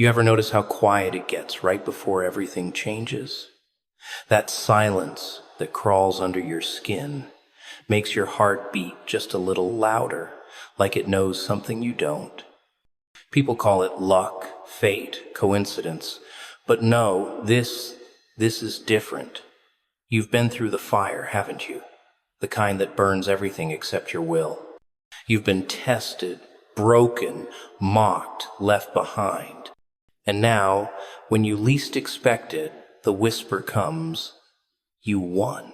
You ever notice how quiet it gets right before everything changes? That silence that crawls under your skin makes your heart beat just a little louder, like it knows something you don't. People call it luck, fate, coincidence, but no, this is different. You've been through the fire, haven't you? The kind that burns everything except your will. You've been tested, broken, mocked, left behind. And now, when you least expect it, the whisper comes, you won.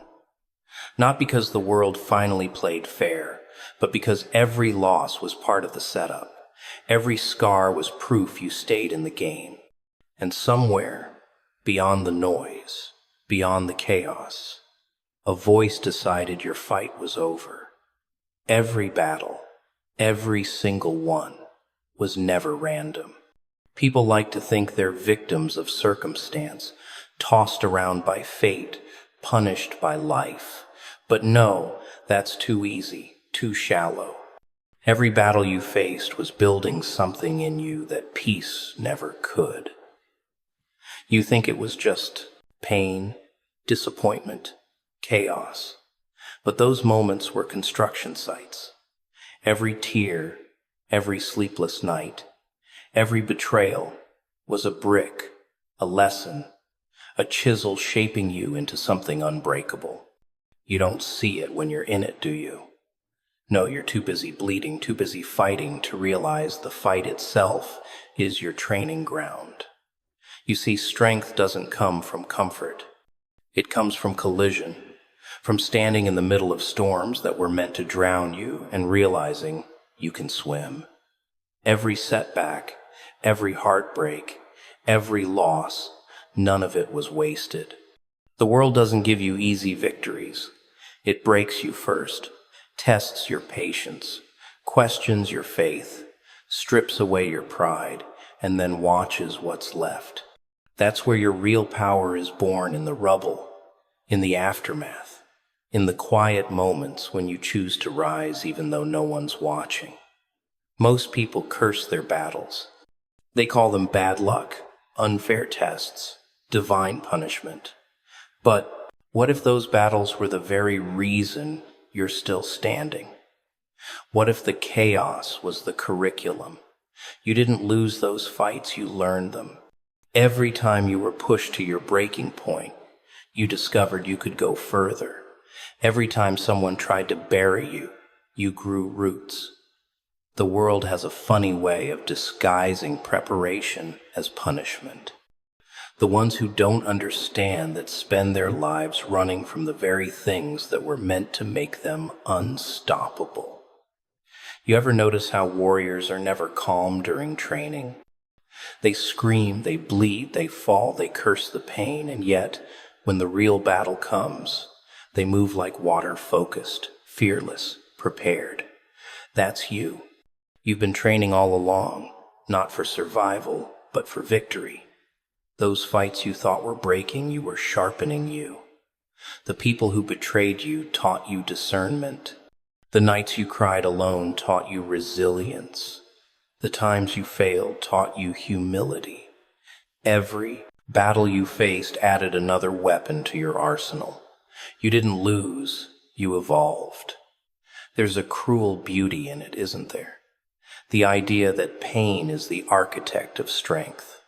Not because the world finally played fair, but because every loss was part of the setup. Every scar was proof you stayed in the game. And somewhere, beyond the noise, beyond the chaos, a voice decided your fight was over. Every battle, every single one, was never random. People like to think they're victims of circumstance, tossed around by fate, punished by life. But no, that's too easy, too shallow. Every battle you faced was building something in you that peace never could. You think it was just pain, disappointment, chaos. But those moments were construction sites. Every tear, every sleepless night, every betrayal was a brick, a lesson, a chisel shaping you into something unbreakable. You don't see it when you're in it, do you? No, you're too busy bleeding, too busy fighting to realize the fight itself is your training ground. You see, strength doesn't come from comfort. It comes from collision, from standing in the middle of storms that were meant to drown you and realizing you can swim. Every setback, every heartbreak, every loss, none of it was wasted. The world doesn't give you easy victories. It breaks you first, tests your patience, questions your faith, strips away your pride, and then watches what's left. That's where your real power is born, in the rubble, in the aftermath, in the quiet moments when you choose to rise even though no one's watching. Most people curse their battles. They call them bad luck, unfair tests, divine punishment. But what if those battles were the very reason you're still standing? What if the chaos was the curriculum? You didn't lose those fights, you learned them. Every time you were pushed to your breaking point, you discovered you could go further. Every time someone tried to bury you, you grew roots. The world has a funny way of disguising preparation as punishment. The ones who don't understand that spend their lives running from the very things that were meant to make them unstoppable. You ever notice how warriors are never calm during training? They scream, they bleed, they fall, they curse the pain, and yet, when the real battle comes, they move like water, focused, fearless, prepared. That's you. You've been training all along, not for survival, but for victory. Those fights you thought were breaking, you were sharpening you. The people who betrayed you taught you discernment. The nights you cried alone taught you resilience. The times you failed taught you humility. Every battle you faced added another weapon to your arsenal. You didn't lose, you evolved. There's a cruel beauty in it, isn't there? The idea that pain is the architect of strength.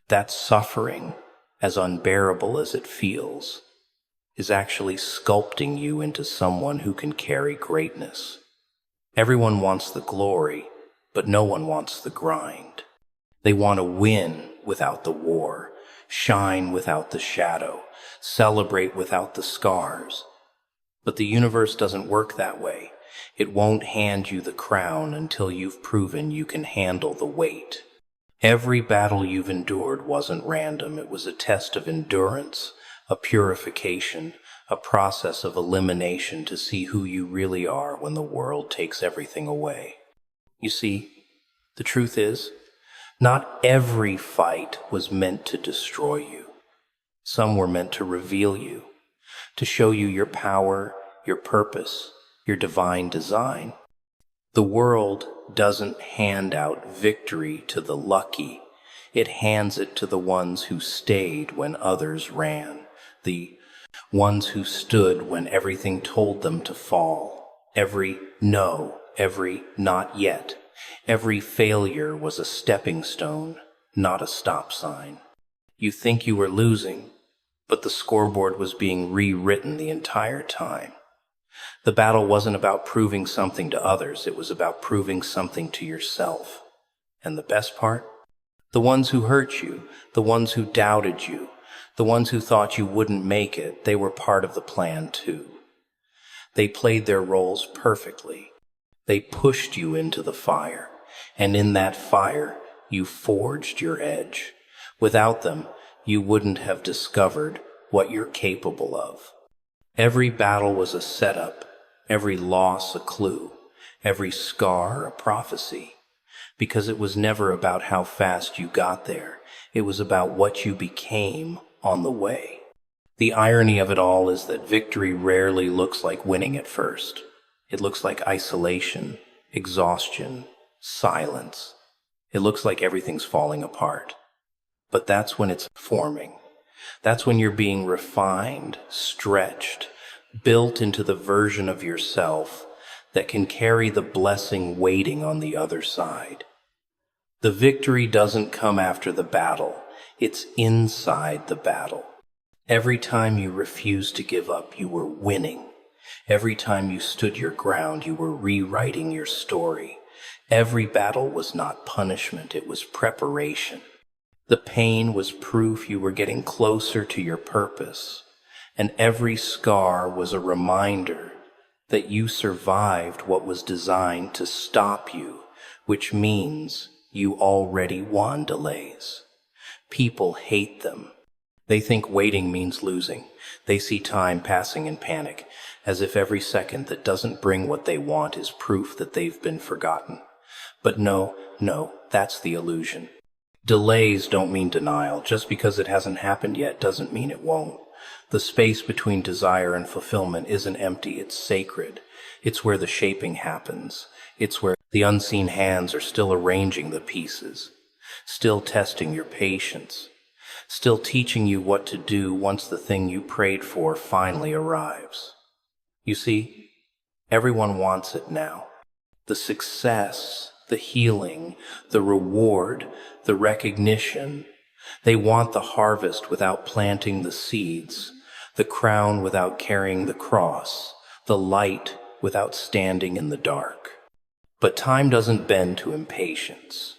That suffering, as unbearable as it feels, is actually sculpting you into someone who can carry greatness. Everyone wants the glory, but no one wants the grind. They want to win without the war, shine without the shadow, celebrate without the scars. But the universe doesn't work that way. It won't hand you the crown until you've proven you can handle the weight. Every battle you've endured wasn't random. It was a test of endurance, a purification, a process of elimination to see who you really are when the world takes everything away. You see, the truth is, not every fight was meant to destroy you. Some were meant to reveal you, to show you your power, your purpose, your divine design. The world doesn't hand out victory to the lucky. It hands it to the ones who stayed when others ran, the ones who stood when everything told them to fall. Every no, every not yet, every failure was a stepping stone, not a stop sign. You think you were losing, but the scoreboard was being rewritten the entire time. The battle wasn't about proving something to others, it was about proving something to yourself. And the best part? The ones who hurt you, the ones who doubted you, the ones who thought you wouldn't make it, they were part of the plan too. They played their roles perfectly. They pushed you into the fire, and in that fire, you forged your edge. Without them, you wouldn't have discovered what you're capable of. Every battle was a setup, every loss a clue, every scar a prophecy. Because it was never about how fast you got there. It was about what you became on the way. The irony of it all is that victory rarely looks like winning at first. It looks like isolation, exhaustion, silence. It looks like everything's falling apart. But that's when it's forming. That's when you're being refined, stretched, built into the version of yourself that can carry the blessing waiting on the other side. The victory doesn't come after the battle, it's inside the battle. Every time you refused to give up, you were winning. Every time you stood your ground, you were rewriting your story. Every battle was not punishment, it was preparation. The pain was proof you were getting closer to your purpose, and every scar was a reminder that you survived what was designed to stop you, which means you already won delays. People hate them. They think waiting means losing. They see time passing in panic, as if every second that doesn't bring what they want is proof that they've been forgotten. But no, that's the illusion. Delays don't mean denial. Just because it hasn't happened yet doesn't mean it won't. The space between desire and fulfillment isn't empty, it's sacred. It's where the shaping happens. It's where the unseen hands are still arranging the pieces, still testing your patience, still teaching you what to do once the thing you prayed for finally arrives. You see, everyone wants it now. The success, the healing, the reward, the recognition. They want the harvest without planting the seeds, the crown without carrying the cross, the light without standing in the dark. But time doesn't bend to impatience.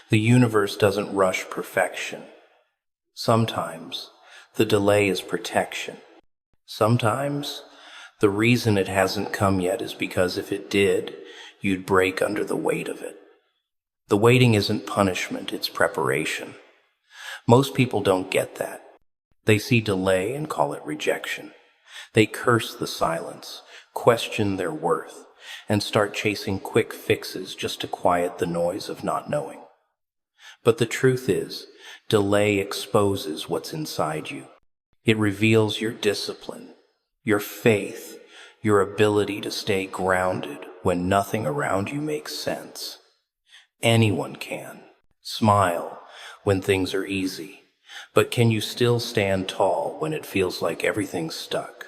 The universe doesn't rush perfection. Sometimes the delay is protection. Sometimes the reason it hasn't come yet is because if it did, you'd break under the weight of it. The waiting isn't punishment, it's preparation. Most people don't get that. They see delay and call it rejection. They curse the silence, question their worth, and start chasing quick fixes just to quiet the noise of not knowing. But the truth is, delay exposes what's inside you. It reveals your discipline, your faith, your ability to stay grounded when nothing around you makes sense. Anyone can. Smile when things are easy, but can you still stand tall when it feels like everything's stuck?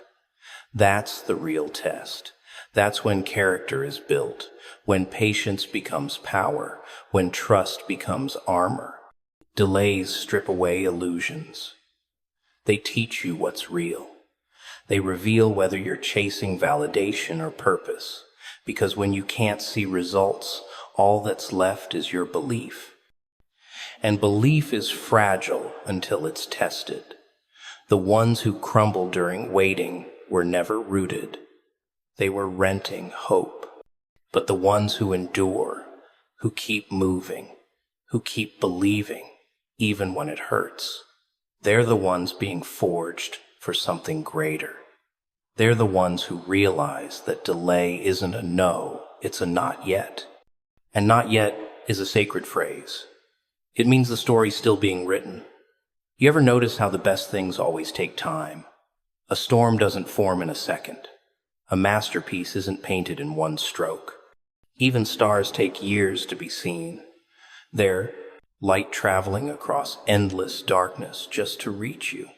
That's the real test. That's when character is built, when patience becomes power, when trust becomes armor. Delays strip away illusions. They teach you what's real. They reveal whether you're chasing validation or purpose, because when you can't see results, all that's left is your belief. And belief is fragile until it's tested. The ones who crumble during waiting were never rooted. They were renting hope. But the ones who endure, who keep moving, who keep believing, even when it hurts, they're the ones being forged for something greater. They're the ones who realize that delay isn't a no, it's a not yet. And not yet is a sacred phrase. It means the story's still being written. You ever notice how the best things always take time? A storm doesn't form in a second. A masterpiece isn't painted in one stroke. Even stars take years to be seen. They're light traveling across endless darkness just to reach you.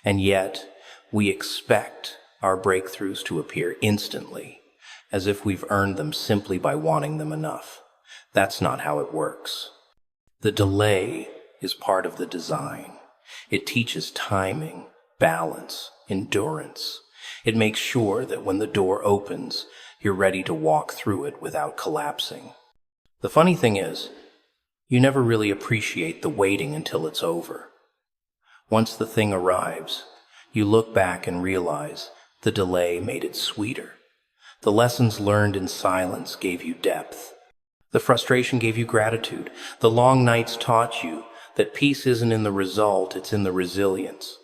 And yet, we expect our breakthroughs to appear instantly, as if we've earned them simply by wanting them enough. That's not how it works. The delay is part of the design. It teaches timing, balance, endurance. It makes sure that when the door opens, you're ready to walk through it without collapsing. The funny thing is, you never really appreciate the waiting until it's over. Once the thing arrives, you look back and realize the delay made it sweeter. The lessons learned in silence gave you depth. The frustration gave you gratitude. The long nights taught you that peace isn't in the result, it's in the resilience.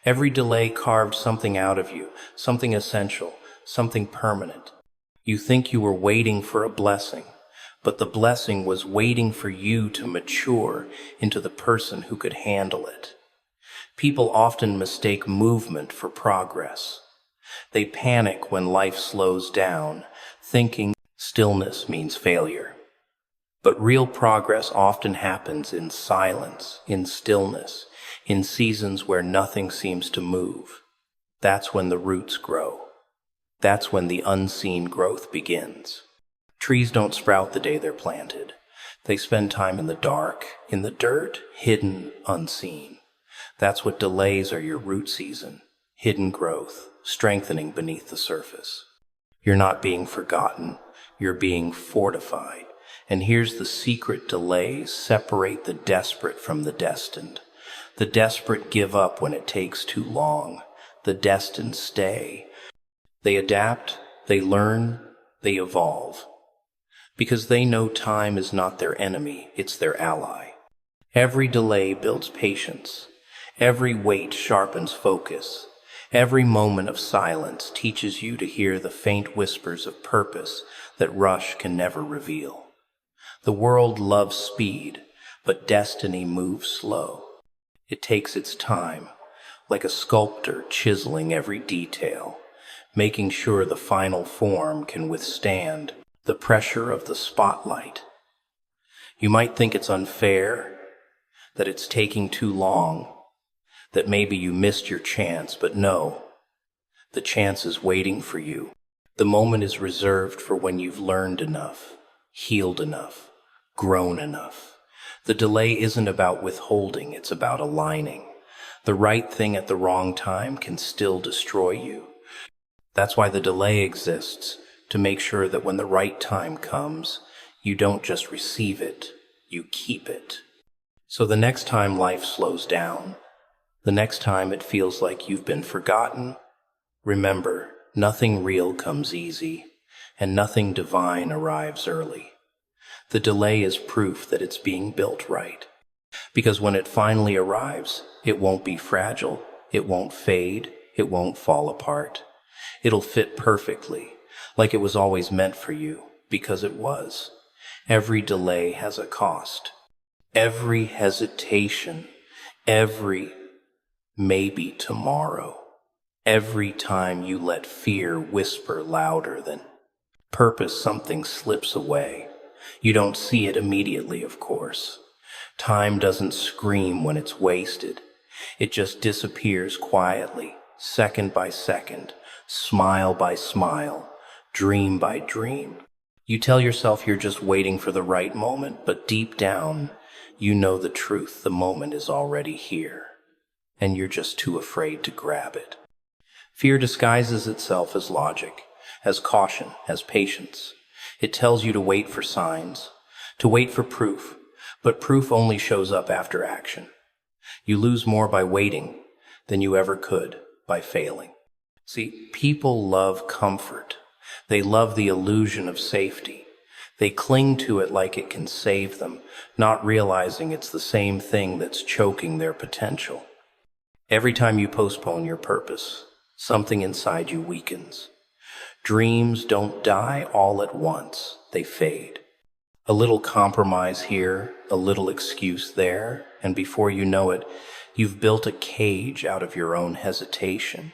Every delay carved something out of you, something essential, something permanent. You think you were waiting for a blessing, but the blessing was waiting for you to mature into the person who could handle it. People often mistake movement for progress. They panic when life slows down, thinking stillness means failure. But real progress often happens in silence, in stillness, in seasons where nothing seems to move. That's when the roots grow. That's when the unseen growth begins. Trees don't sprout the day they're planted. They spend time in the dark, in the dirt, hidden, unseen. That's what delays are, your root season. Hidden growth, strengthening beneath the surface. You're not being forgotten. You're being fortified. And here's the secret: delays separate the desperate from the destined. The desperate give up when it takes too long. The destined stay. They adapt, they learn, they evolve. Because they know time is not their enemy, it's their ally. Every delay builds patience. Every wait sharpens focus. Every moment of silence teaches you to hear the faint whispers of purpose that rush can never reveal. The world loves speed, but destiny moves slow. It takes its time, like a sculptor chiseling every detail, making sure the final form can withstand the pressure of the spotlight. You might think it's unfair, that it's taking too long, that maybe you missed your chance, but no, the chance is waiting for you. The moment is reserved for when you've learned enough, healed enough, grown enough. The delay isn't about withholding, it's about aligning. The right thing at the wrong time can still destroy you. That's why the delay exists, to make sure that when the right time comes, you don't just receive it, you keep it. So the next time life slows down, the next time it feels like you've been forgotten, remember, nothing real comes easy, and nothing divine arrives early. The delay is proof that it's being built right. Because when it finally arrives, it won't be fragile, it won't fade, it won't fall apart. It'll fit perfectly, like it was always meant for you, because it was. Every delay has a cost. Every hesitation, every maybe tomorrow, every time you let fear whisper louder than purpose, something slips away. You don't see it immediately, of course. Time doesn't scream when it's wasted. It just disappears quietly, second by second, smile by smile, dream by dream. You tell yourself you're just waiting for the right moment, but deep down, you know the truth. The moment is already here, and you're just too afraid to grab it. Fear disguises itself as logic, as caution, as patience. It tells you to wait for signs, to wait for proof, but proof only shows up after action. You lose more by waiting than you ever could by failing. See, people love comfort. They love the illusion of safety. They cling to it like it can save them, not realizing it's the same thing that's choking their potential. Every time you postpone your purpose, something inside you weakens. Dreams don't die all at once, they fade. A little compromise here, a little excuse there, and before you know it, you've built a cage out of your own hesitation.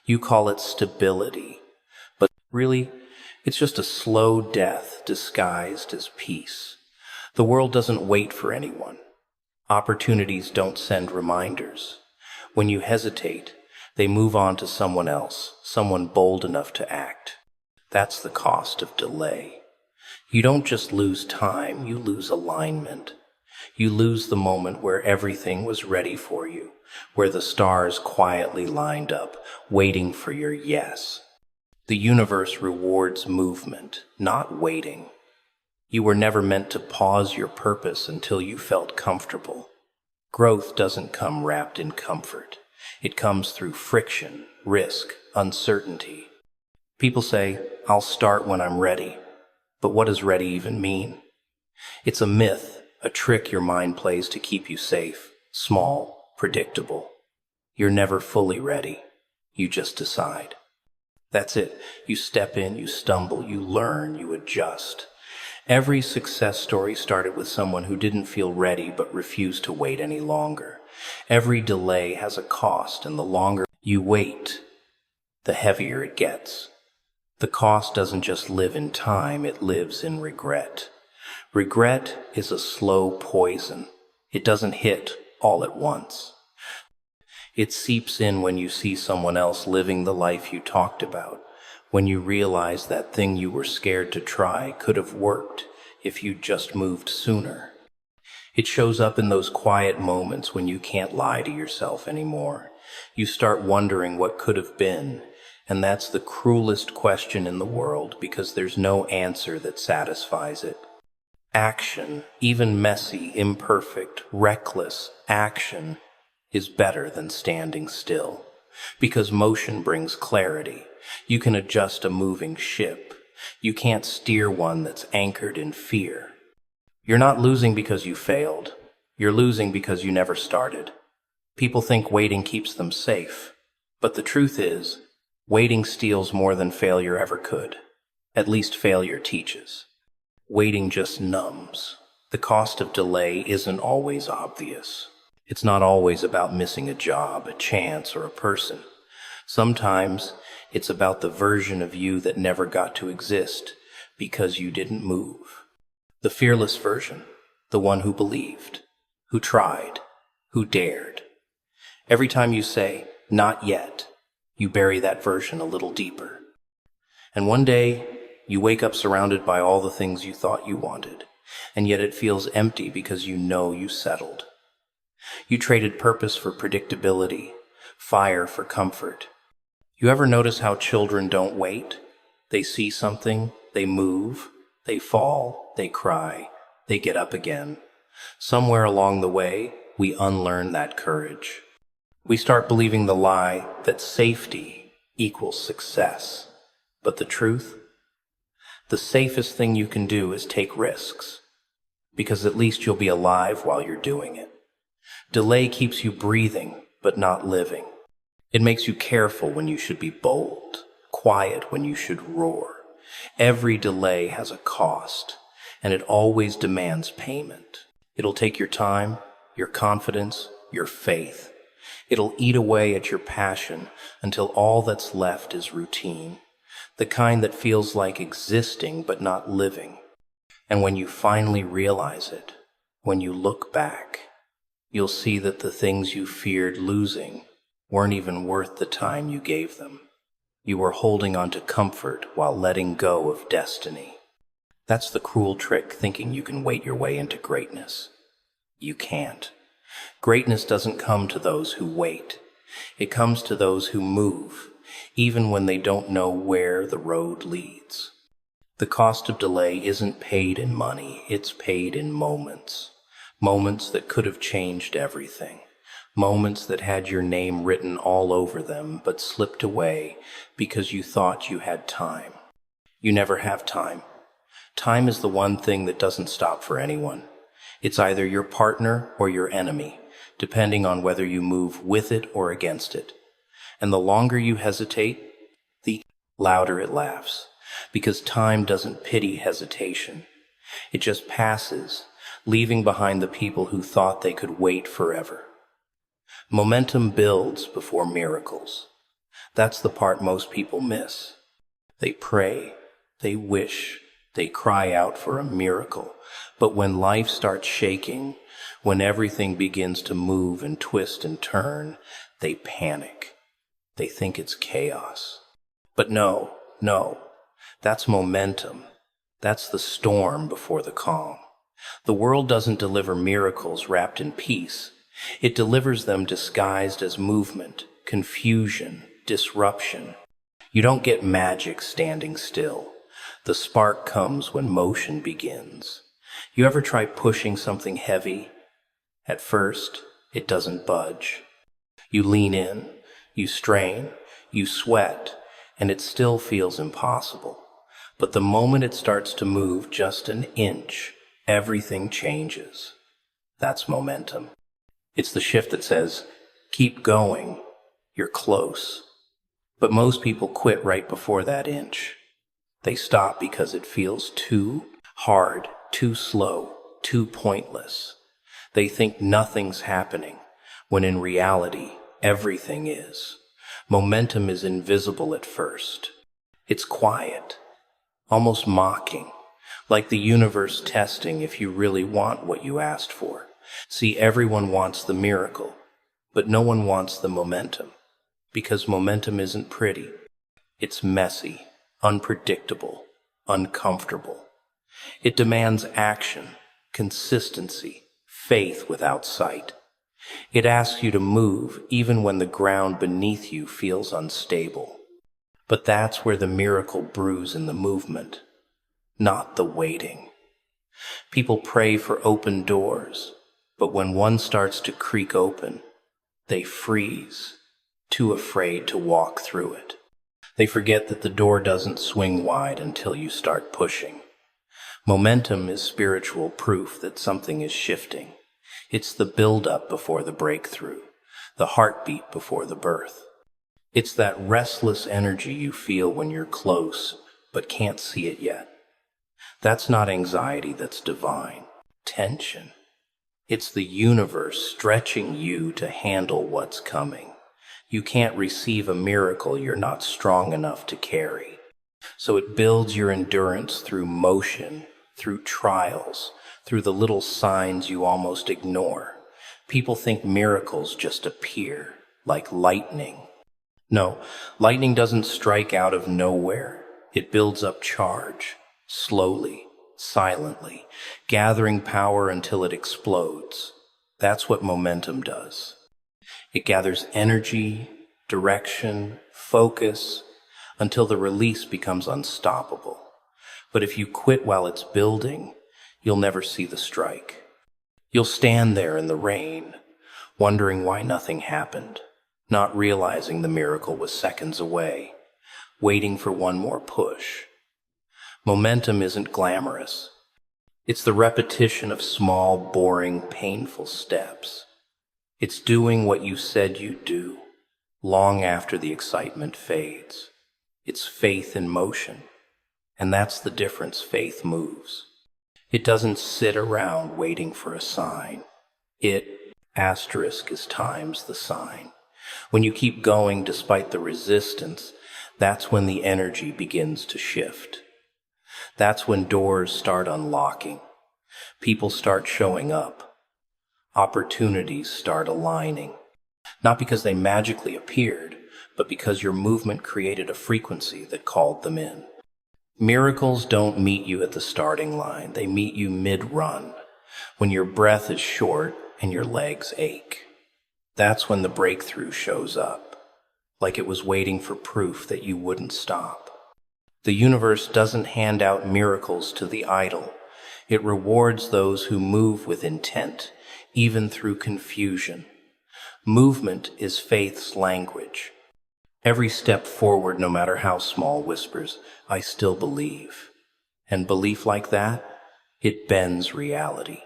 You call it stability, but really, it's just a slow death disguised as peace. The world doesn't wait for anyone. Opportunities don't send reminders. When you hesitate, they move on to someone else, someone bold enough to act. That's the cost of delay. You don't just lose time, you lose alignment. You lose the moment where everything was ready for you, where the stars quietly lined up, waiting for your yes. The universe rewards movement, not waiting. You were never meant to pause your purpose until you felt comfortable. Growth doesn't come wrapped in comfort. It comes through friction, risk, uncertainty. People say, "I'll start when I'm ready." But what does ready even mean? It's a myth, a trick your mind plays to keep you safe, small, predictable. You're never fully ready. You just decide. That's it. You step in, you stumble, you learn, you adjust. Every success story started with someone who didn't feel ready but refused to wait any longer. Every delay has a cost, and the longer you wait, the heavier it gets. The cost doesn't just live in time, it lives in regret. Regret is a slow poison. It doesn't hit all at once. It seeps in when you see someone else living the life you talked about, when you realize that thing you were scared to try could have worked if you'd just moved sooner. It shows up in those quiet moments when you can't lie to yourself anymore. You start wondering what could have been, and that's the cruelest question in the world because there's no answer that satisfies it. Action, even messy, imperfect, reckless action, is better than standing still. Because motion brings clarity. You can adjust a moving ship. You can't steer one that's anchored in fear. You're not losing because you failed. You're losing because you never started. People think waiting keeps them safe. But the truth is, waiting steals more than failure ever could. At least failure teaches. Waiting just numbs. The cost of delay isn't always obvious. It's not always about missing a job, a chance, or a person. Sometimes it's about the version of you that never got to exist because you didn't move. The fearless version, the one who believed, who tried, who dared. Every time you say, "not yet," you bury that version a little deeper. And one day, you wake up surrounded by all the things you thought you wanted, and yet it feels empty because you know you settled. You traded purpose for predictability, fire for comfort. You ever notice how children don't wait? They see something, they move, they fall, they cry, they get up again. Somewhere along the way, we unlearn that courage. We start believing the lie that safety equals success. But the truth? The safest thing you can do is take risks, because at least you'll be alive while you're doing it. Delay keeps you breathing, but not living. It makes you careful when you should be bold, quiet when you should roar. Every delay has a cost, and it always demands payment. It'll take your time, your confidence, your faith. It'll eat away at your passion until all that's left is routine, the kind that feels like existing but not living. And when you finally realize it, when you look back, you'll see that the things you feared losing weren't even worth the time you gave them. You were holding on to comfort while letting go of destiny. That's the cruel trick, thinking you can wait your way into greatness. You can't. Greatness doesn't come to those who wait. It comes to those who move, even when they don't know where the road leads. The cost of delay isn't paid in money, it's paid in moments. Moments that could have changed everything. Moments that had your name written all over them, but slipped away because you thought you had time. You never have time. Time is the one thing that doesn't stop for anyone. It's either your partner or your enemy, depending on whether you move with it or against it. And the longer you hesitate, the louder it laughs, because time doesn't pity hesitation. It just passes, leaving behind the people who thought they could wait forever. Momentum builds before miracles. That's the part most people miss. They pray, they wish, They cry out for a miracle. But when life starts shaking, when everything begins to move and twist and turn, they panic. They think it's chaos. But no, that's momentum. That's the storm before the calm. The world doesn't deliver miracles wrapped in peace. It delivers them disguised as movement, confusion, disruption. You don't get magic standing still. The spark comes when motion begins. You ever try pushing something heavy? At first, it doesn't budge. You lean in, you strain, you sweat, and it still feels impossible. But the moment it starts to move just an inch, everything changes. That's momentum. It's the shift that says, keep going, you're close. But most people quit right before that inch. They stop because it feels too hard, too slow, too pointless. They think nothing's happening, when in reality, everything is. Momentum is invisible at first. It's quiet, almost mocking, like the universe testing if you really want what you asked for. See, everyone wants the miracle, but no one wants the momentum, because momentum isn't pretty. It's messy, unpredictable, uncomfortable. It demands action, consistency, faith without sight. It asks you to move even when the ground beneath you feels unstable. But that's where the miracle brews in the movement, not the waiting. People pray for open doors, but when one starts to creak open, they freeze, too afraid to walk through it. They forget that the door doesn't swing wide until you start pushing. Momentum is spiritual proof that something is shifting. It's the build-up before the breakthrough, the heartbeat before the birth. It's that restless energy you feel when you're close, but can't see it yet. That's not anxiety, that's divine. Tension. It's the universe stretching you to handle what's coming. You can't receive a miracle you're not strong enough to carry. So it builds your endurance through motion, through trials, through the little signs you almost ignore. People think miracles just appear, like lightning. No, lightning doesn't strike out of nowhere. It builds up charge, slowly, silently, gathering power until it explodes. That's what momentum does. It gathers energy, direction, focus, until the release becomes unstoppable. But if you quit while it's building, you'll never see the strike. You'll stand there in the rain, wondering why nothing happened, not realizing the miracle was seconds away, waiting for one more push. Momentum isn't glamorous. It's the repetition of small, boring, painful steps. It's doing what you said you'd do, long after the excitement fades. It's faith in motion, and that's the difference. Faith moves. It doesn't sit around waiting for a sign. It, asterisk, is times the sign. When you keep going despite the resistance, that's when the energy begins to shift. That's when doors start unlocking. People start showing up. Opportunities start aligning. Not because they magically appeared, but because your movement created a frequency that called them in. Miracles don't meet you at the starting line. They meet you mid-run, when your breath is short and your legs ache. That's when the breakthrough shows up, like it was waiting for proof that you wouldn't stop. The universe doesn't hand out miracles to the idle. It rewards those who move with intent, even through confusion. Movement is faith's language. Every step forward, no matter how small, whispers, "I still believe." And belief like that, it bends reality.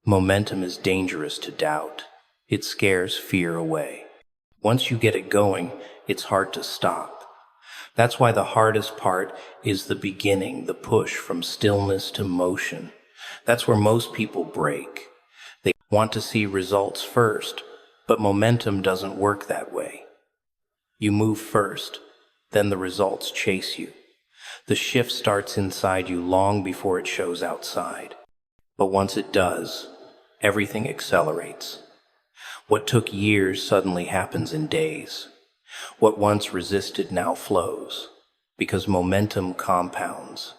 Momentum is dangerous to doubt. It scares fear away. Once you get it going, it's hard to stop. That's why the hardest part is the beginning, the push from stillness to motion. That's where most people break. They want to see results first, but momentum doesn't work that way. You move first, then the results chase you. The shift starts inside you long before it shows outside. But once it does, everything accelerates. What took years suddenly happens in days. What once resisted now flows, because momentum compounds.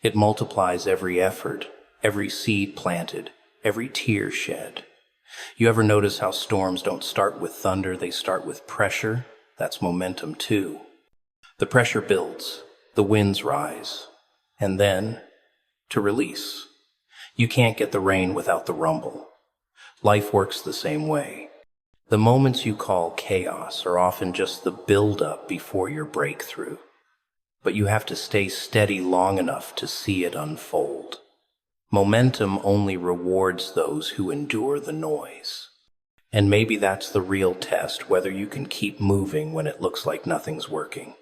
It multiplies every effort, every seed planted, every tear shed. You ever notice how storms don't start with thunder, they start with pressure? That's momentum too. The pressure builds, the winds rise, and then, to release. You can't get the rain without the rumble. Life works the same way. The moments you call chaos are often just the build-up before your breakthrough. But you have to stay steady long enough to see it unfold. Momentum only rewards those who endure the noise. And maybe that's the real test, whether you can keep moving when it looks like nothing's working.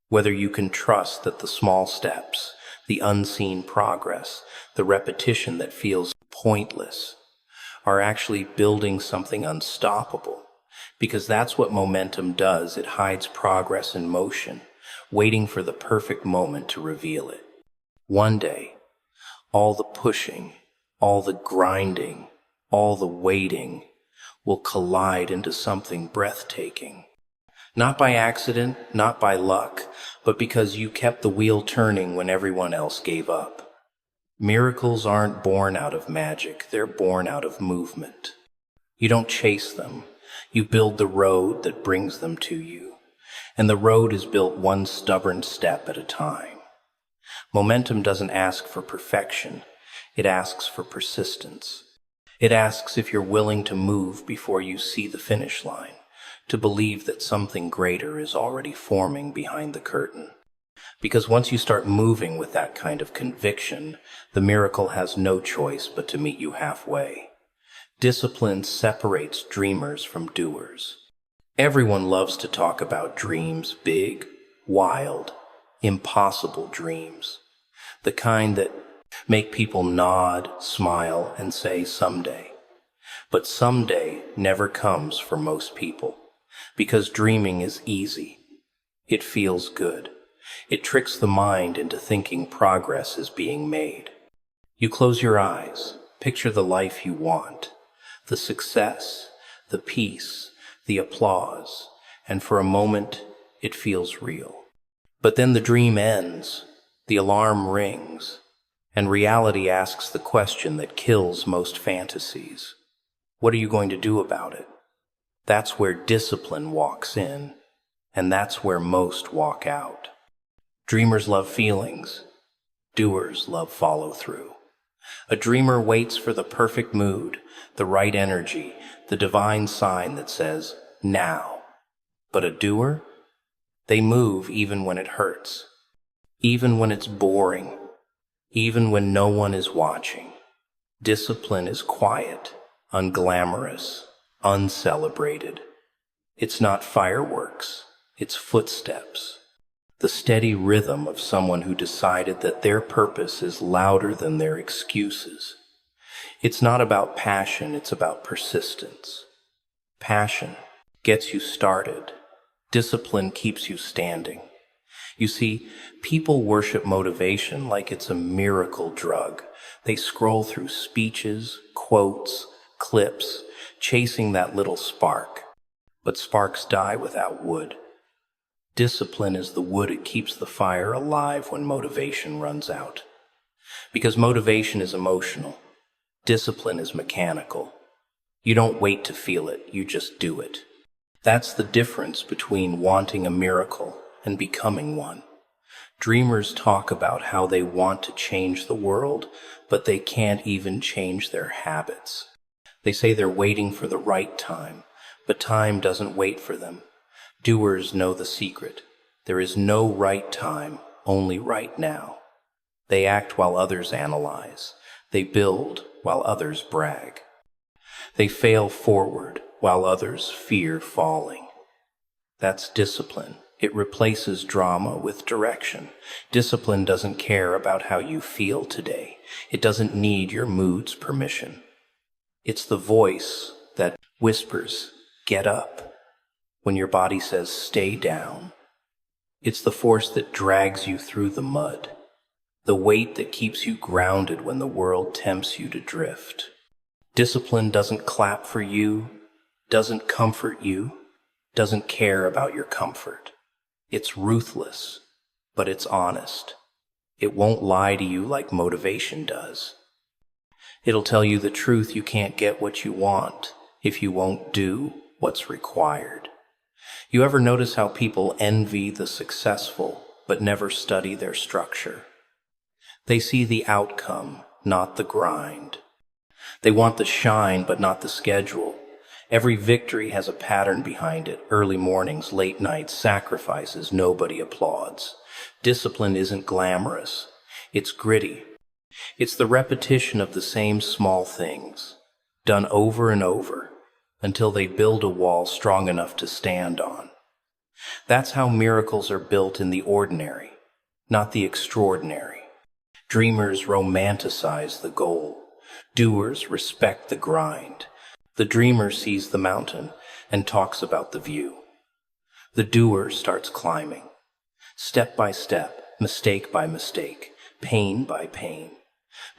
Whether you can trust that the small steps, the unseen progress, the repetition that feels pointless, are actually building something unstoppable. Because that's what momentum does. It hides progress in motion, waiting for the perfect moment to reveal it. One day, all the pushing, all the grinding, all the waiting will collide into something breathtaking. Not by accident, not by luck, but because you kept the wheel turning when everyone else gave up. Miracles aren't born out of magic, they're born out of movement. You don't chase them, you build the road that brings them to you. And the road is built one stubborn step at a time. Momentum doesn't ask for perfection, it asks for persistence. It asks if you're willing to move before you see the finish line, to believe that something greater is already forming behind the curtain. Because once you start moving with that kind of conviction, the miracle has no choice but to meet you halfway. Discipline separates dreamers from doers. Everyone loves to talk about dreams, big, wild, impossible dreams. The kind that make people nod, smile, and say someday. But someday never comes for most people, because dreaming is easy. It feels good. It tricks the mind into thinking progress is being made. You close your eyes, picture the life you want, the success, the peace, the applause, and for a moment it feels real. But then the dream ends, the alarm rings, and reality asks the question that kills most fantasies. What are you going to do about it? That's where discipline walks in, and that's where most walk out. Dreamers love feelings. Doers love follow-through. A dreamer waits for the perfect mood, the right energy, the divine sign that says, now. But a doer? They move even when it hurts, even when it's boring, even when no one is watching. Discipline is quiet, unglamorous, uncelebrated. It's not fireworks, it's footsteps. The steady rhythm of someone who decided that their purpose is louder than their excuses. It's not about passion, it's about persistence. Passion gets you started. Discipline keeps you standing. You see, people worship motivation like it's a miracle drug. They scroll through speeches, quotes, clips, chasing that little spark. But sparks die without wood. Discipline is the wood. It keeps the fire alive when motivation runs out. Because motivation is emotional. Discipline is mechanical. You don't wait to feel it, you just do it. That's the difference between wanting a miracle and becoming one. Dreamers talk about how they want to change the world, but they can't even change their habits. They say they're waiting for the right time, but time doesn't wait for them. Doers know the secret. There is no right time, only right now. They act while others analyze. They build while others brag. They fail forward while others fear falling. That's discipline. It replaces drama with direction. Discipline doesn't care about how you feel today. It doesn't need your mood's permission. It's the voice that whispers, get up, when your body says, stay down. It's the force that drags you through the mud, the weight that keeps you grounded when the world tempts you to drift. Discipline doesn't clap for you, doesn't comfort you, doesn't care about your comfort. It's ruthless, but it's honest. It won't lie to you like motivation does. It'll tell you the truth: you can't get what you want if you won't do what's required. You ever notice how people envy the successful but never study their structure? They see the outcome, not the grind. They want the shine but not the schedule. Every victory has a pattern behind it: early mornings, late nights, sacrifices nobody applauds. Discipline isn't glamorous. It's gritty. It's the repetition of the same small things, done over and over, until they build a wall strong enough to stand on. That's how miracles are built, in the ordinary, not the extraordinary. Dreamers romanticize the goal. Doers respect the grind. The dreamer sees the mountain and talks about the view. The doer starts climbing, step by step, mistake by mistake, pain by pain.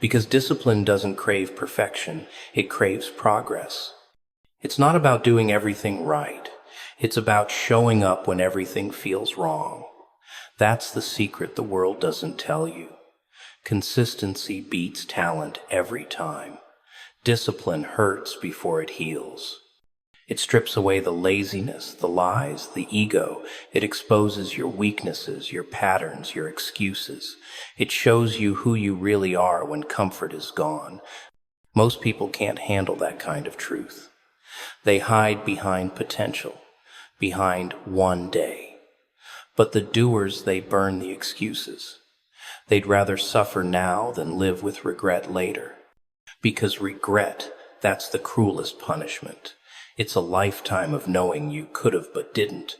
Because discipline doesn't crave perfection, it craves progress. It's not about doing everything right. It's about showing up when everything feels wrong. That's the secret the world doesn't tell you. Consistency beats talent every time. Discipline hurts before it heals. It strips away the laziness, the lies, the ego. It exposes your weaknesses, your patterns, your excuses. It shows you who you really are when comfort is gone. Most people can't handle that kind of truth. They hide behind potential, behind one day. But the doers, they burn the excuses. They'd rather suffer now than live with regret later. Because regret, that's the cruelest punishment. It's a lifetime of knowing you could have but didn't.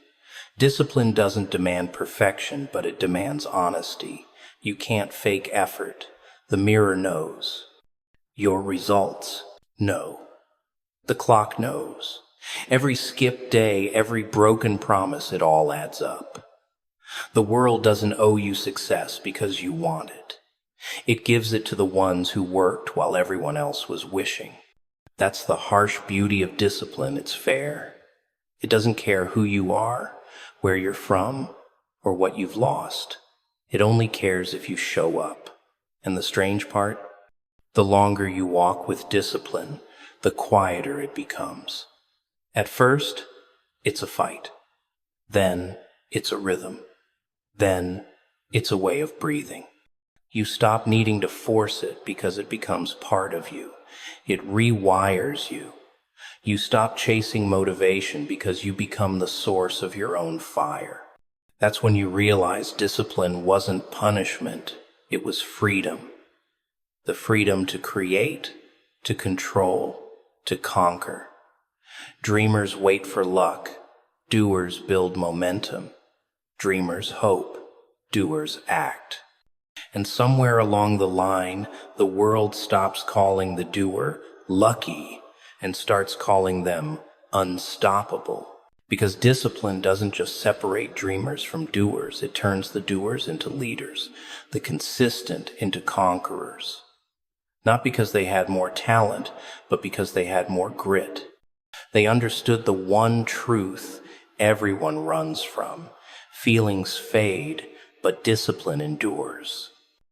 Discipline doesn't demand perfection, but it demands honesty. You can't fake effort. The mirror knows. Your results know. The clock knows. Every skipped day, every broken promise, it all adds up. The world doesn't owe you success because you want it. It gives it to the ones who worked while everyone else was wishing. That's the harsh beauty of discipline. It's fair. It doesn't care who you are, where you're from, or what you've lost. It only cares if you show up. And the strange part? The longer you walk with discipline, the quieter it becomes. At first, it's a fight. Then, it's a rhythm. Then, it's a way of breathing. You stop needing to force it because it becomes part of you. It rewires you. You stop chasing motivation because you become the source of your own fire. That's when you realize discipline wasn't punishment, it was freedom. The freedom to create, to control, to conquer. Dreamers wait for luck. Doers build momentum. Dreamers hope. Doers act. And somewhere along the line, the world stops calling the doer lucky and starts calling them unstoppable. Because discipline doesn't just separate dreamers from doers, it turns the doers into leaders, the consistent into conquerors. Not because they had more talent, but because they had more grit. They understood the one truth everyone runs from: feelings fade, but discipline endures.